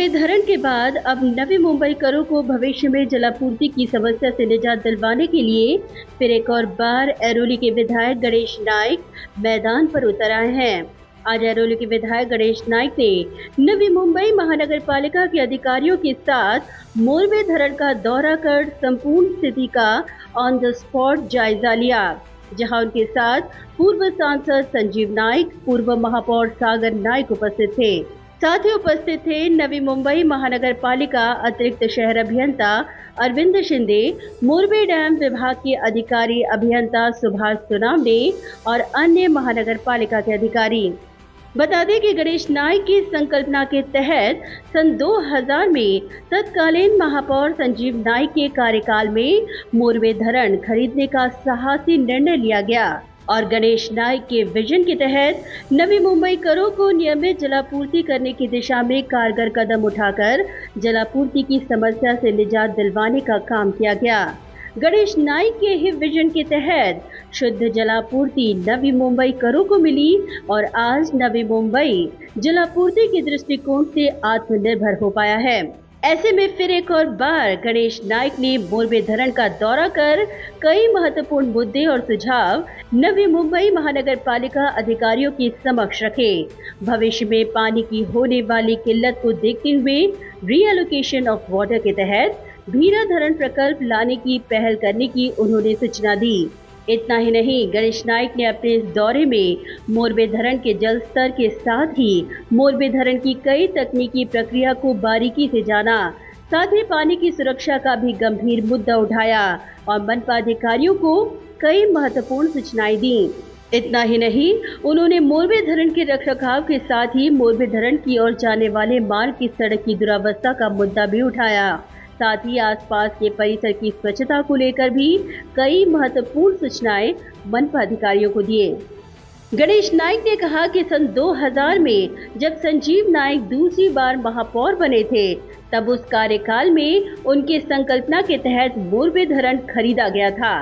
मोरबे धरण के बाद अब नवी मुंबईकरों को भविष्य में जलापूर्ति की समस्या से निजात दिलवाने के लिए फिर एक और बार ऐरोली के विधायक गणेश नाइक मैदान पर उतर आए हैं। आज ऐरोली के विधायक गणेश नाइक ने नवी मुंबई महानगर पालिका के अधिकारियों के साथ मोरबे धरण का दौरा कर संपूर्ण स्थिति का ऑन द स्पॉट जायजा लिया, जहां उनके साथ पूर्व सांसद संजीव नाइक, पूर्व महापौर सागर नाइक उपस्थित थे। साथ ही उपस्थित थे नवी मुंबई महानगर पालिका अतिरिक्त शहर अभियंता अरविंद शिंदे, मोरबे डैम विभाग के अधिकारी अभियंता सुभाष सुनावडे और अन्य महानगर पालिका के अधिकारी। बता दें कि गणेश नाइक की संकल्पना के तहत सन 2000 में तत्कालीन महापौर संजीव नाइक के कार्यकाल में मोरबे धरण खरीदने का साहसी निर्णय लिया गया और गणेश नाइक के विजन के तहत नवी मुंबईकरों को नियमित जलापूर्ति करने की दिशा में कारगर कदम उठाकर जलापूर्ति की समस्या से निजात दिलवाने का काम किया गया। गणेश नाइक के ही विजन के तहत शुद्ध जलापूर्ति नवी मुंबईकरों को मिली और आज नवी मुंबई जलापूर्ति के दृष्टिकोण से आत्मनिर्भर हो पाया है। ऐसे में फिर एक और बार गणेश नाइक ने मोरबे धरण का दौरा कर कई महत्वपूर्ण मुद्दे और सुझाव नवी मुंबई महानगर पालिका अधिकारियों के समक्ष रखे। भविष्य में पानी की होने वाली किल्लत को देखते हुए रीएलोकेशन ऑफ वाटर के तहत भीरा धरण प्रकल्प लाने की पहल करने की उन्होंने सूचना दी। इतना ही नहीं, गणेश नाइक ने अपने इस दौरे में मोरबे धरण के जल स्तर के साथ ही मोरबे धरण की कई तकनीकी प्रक्रिया को बारीकी से जाना, साथ ही पानी की सुरक्षा का भी गंभीर मुद्दा उठाया और मनपा अधिकारियों को कई महत्वपूर्ण सूचनाएं दी। इतना ही नहीं, उन्होंने मोरबे धरण के रखरखाव के साथ ही मोरबे धरण की ओर जाने वाले मार्ग की सड़क की दुरावस्था का मुद्दा भी उठाया। साथ ही आसपास के परिसर की स्वच्छता को लेकर भी कई महत्वपूर्ण सूचनाएं मनपा अधिकारियों को दिए। गणेश नाइक ने कहा कि सन 2000 में जब संजीव नाइक दूसरी बार महापौर बने थे, तब उस कार्यकाल में उनके संकल्पना के तहत मोरबे धरण खरीदा गया था।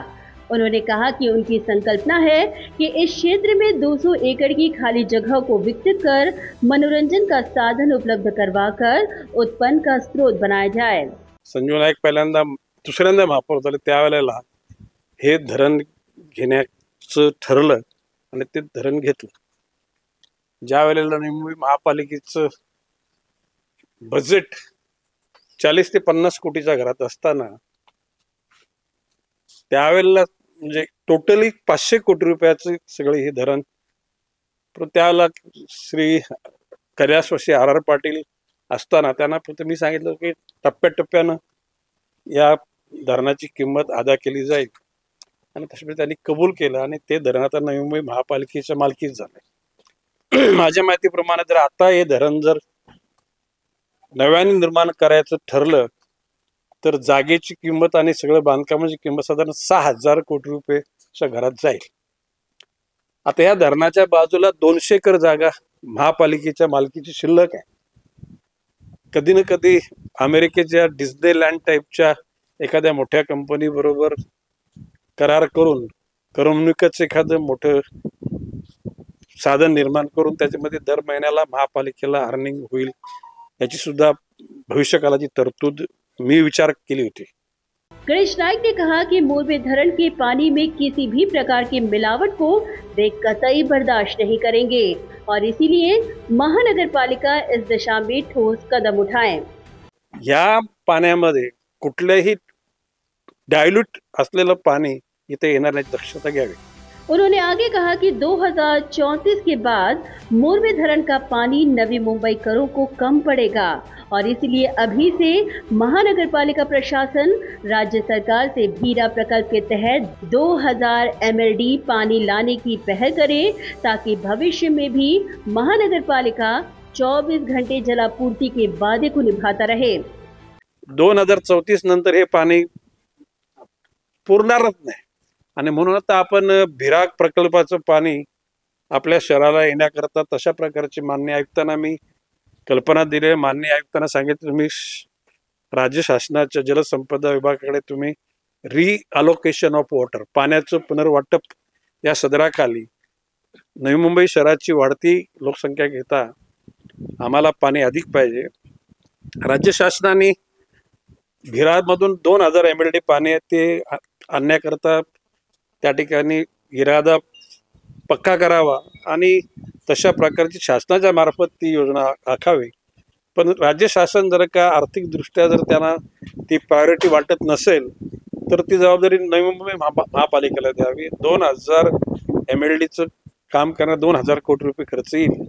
उन्होंने कहा कि उनकी संकल्पना है कि इस क्षेत्र में 200 एकड़ की खाली जगह को विकसित कर मनोरंजन का साधन उपलब्ध करवाकर उत्पन्न का स्रोत बनाया जाए। संजीव नाईक पहिल्यांदा दुसऱ्यांदा महापौर झाले त्यावेळेला हे धरण घेण्याचं ठरलं आणि ते धरण घेतलं। ज्या वेळेला मुंबई महापालिकेचं बजेट 40 ते 50 कोटीच्या घरात असताना त्यावेळेला म्हणजे टोटली 500 कोटी रुपयाचं सगळे हे धरण, पण त्यावेळेला श्री कैलासवासी आर पाटील असताना त्यांना मी सांगितलं की टप्प्याटप्प्यानं या धरणाची किंमत अदा केली जाईल आणि तसं त्यांनी कबूल केलं आणि ते धरण आता नवी मुंबई महापालिकेच्या मालकीत झालंय। माझ्या माहितीप्रमाणे जर आता हे धरण जर नव्याने निर्माण करायचं ठरलं तर जागेची किंमत आणि सगळं बांधकामाची किंमत साधारण 6000 कोटी रुपयेच्या घरात जाईल। आता या धरणाच्या बाजूला 200 एकर जागा महापालिकेच्या मालकीची शिल्लक आहे। कधी ना कधी अमेरिकेच्या डिस्नीलँड टाईपच्या एखाद्या मोठ्या कंपनी बरोबर करार करून करमणुकीचं एखादं मोठं साधन निर्माण करून त्याच्यामध्ये दर महिन्याला महापालिकेला अर्निंग होईल याची सुद्धा भविष्यकालाची तरतूद मी विचार केली होती। गणेश नाइक ने कहा कि मोरबे धरण के पानी में किसी भी प्रकार की मिलावट को वे कतई बर्दाश्त नहीं करेंगे और इसीलिए महानगर पालिका इस दिशा में ठोस कदम उठाए। या पाण्यामध्ये कुठलेही डायल्यूट असलेलं पाणी इथे येणार नाही, दक्षता घ्यावी। उन्होंने आगे कहा कि 2034 के बाद मोरबे धरण का पानी नवी मुंबईकरों को कम पड़ेगा और इसलिए अभी से महानगर पालिका प्रशासन राज्य सरकार से भीरा प्रकल्प के तहत 2000 MLD पानी लाने की पहल करे ताकि भविष्य में भी महानगर पालिका 24 घंटे जलापूर्ति के वादे को निभाता रहे। 2034 नंतर हे पाणी पुरणारच नाही आणि म्हणून आता आपण भिराग प्रकल्पाचं पाणी आपल्या शहराला येण्याकरता तशा प्रकारची मान्य आयुक्तांना मी कल्पना दिली। मान्य आयुक्तांना सांगितलं तुम्ही राज्य शासनाच्या जलसंपदा विभागाकडे तुम्ही रिअलोकेशन ऑफ वॉटर पाण्याचं पुनर्वाटप या सदराखाली नवी मुंबई शहराची वाढती लोकसंख्या घेता आम्हाला पाणी अधिक पाहिजे राज्य शासनाने भिरामधून 2000 MLD पाणी आहे ते आणण्याकरता त्या ठिकाणी इरादा पक्का करावा आणि तशा प्रकारची शासनाच्या मार्फत ती योजना आखावी. पण राज्य शासन जर का आर्थिकदृष्ट्या जर त्यांना ती प्रायोरिटी वाटत नसेल तर ती जबाबदारी नवी मुंबई महापालिकेला द्यावी. 2000 MLDचं काम करण्यात 2000 कोटी रुपये खर्च येईल.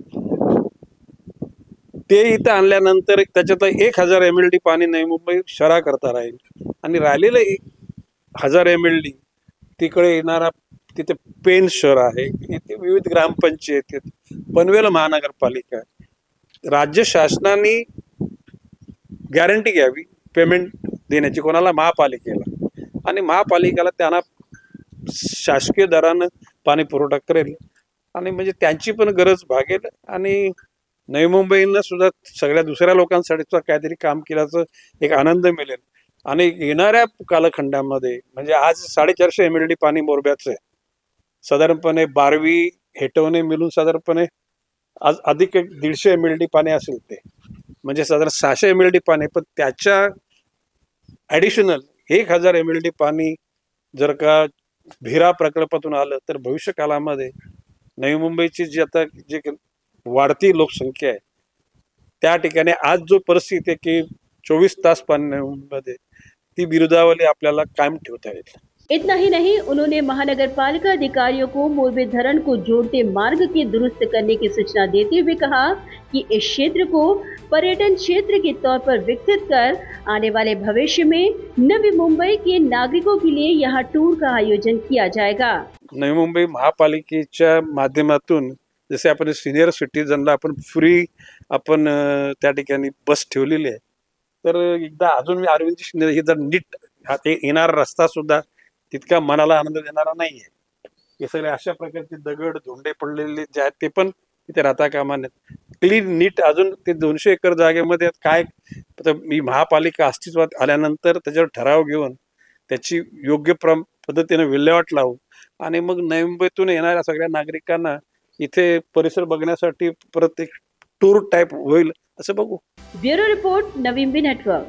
ते इथं आणल्यानंतर त्याच्यात 1000 MLD पाणी नवी मुंबई शहरा करता राहील आणि राहिलेलं 1000 MLD तिकडे येणारा तिथे पेन शहर आहे, इथे विविध ग्रामपंचायत आहेत, पनवेल महानगरपालिका आहे. राज्य शासनाने गॅरंटी घ्यावी पेमेंट देण्याची कोणाला, महापालिकेला, आणि महापालिकेला त्यांना शासकीय दरानं पाणी पुरवठा करेल आणि म्हणजे त्यांची पण गरज भागेल आणि नवी मुंबईनं सुद्धा सगळ्या दुसऱ्या लोकांसाठी सुद्धा काहीतरी काम केल्याचं एक आनंद मिळेल. आणि येणाऱ्या कालखंडामध्ये म्हणजे आज 450 MLD पाणी मोरब्याचं आहे, साधारणपणे बारवी हेटवणे मिळून साधारणपणे आज अधिक 150 MLD पाणी असेल, ते म्हणजे साधारण 600 MLD पाणी. पण त्याच्या ॲडिशनल 1000 MLD पाणी जर का भिरा प्रकल्पातून आलं तर भविष्य काळामध्ये नवी मुंबईची जी आता जी वाढती लोकसंख्या आहे त्या ठिकाणी आज जो परिस्थिती आहे की 24 तास पाणी नवी मुंबईमध्ये, ती बिरुदावली आपल्याला कायम ठेवता येईल. इतना ही नहीं, उन्होंने महानगर पालिका अधिकारियों को मोरबी धरण को जोड़ते मार्ग के दुरुस्त करने की सूचना देते हुए कहा कि इस क्षेत्र को पर्यटन क्षेत्र के तौर पर विकसित कर आने वाले भविष्य में नवी मुंबई के नागरिकों के लिए यहाँ टूर का आयोजन किया जाएगा. नवी मुंबई महापालिकेच्या माध्यमातून जसे आपण सिनियर सिटीजनला आपण फ्री आपण त्या ठिकाणी बस ठेवलेली आहे, तर एकदा अजून मी अरविंद शिंदे हे जर नीट येणारा रस्ता सुद्धा तितका मनाला आनंद देणारा नाहीये. हे सगळे अशा प्रकारचे दगड धोंडे पडलेले जे आहेत ते पण तिथे राहता कामा नयेत. क्लीन नीट अजून ते 200 एकर जागेमध्ये काय मी महापालिका अस्तित्वात आल्यानंतर त्याच्यावर ठराव घेऊन त्याची योग्य पद्धतीने विल्हेवाट लावू आणि मग नवी मुंबईतून येणाऱ्या सगळ्या नागरिकांना इथे परिसर बघण्यासाठी परत एक टूर टाईप होईल असं बघू. Bureau report, Navi Mumbai network.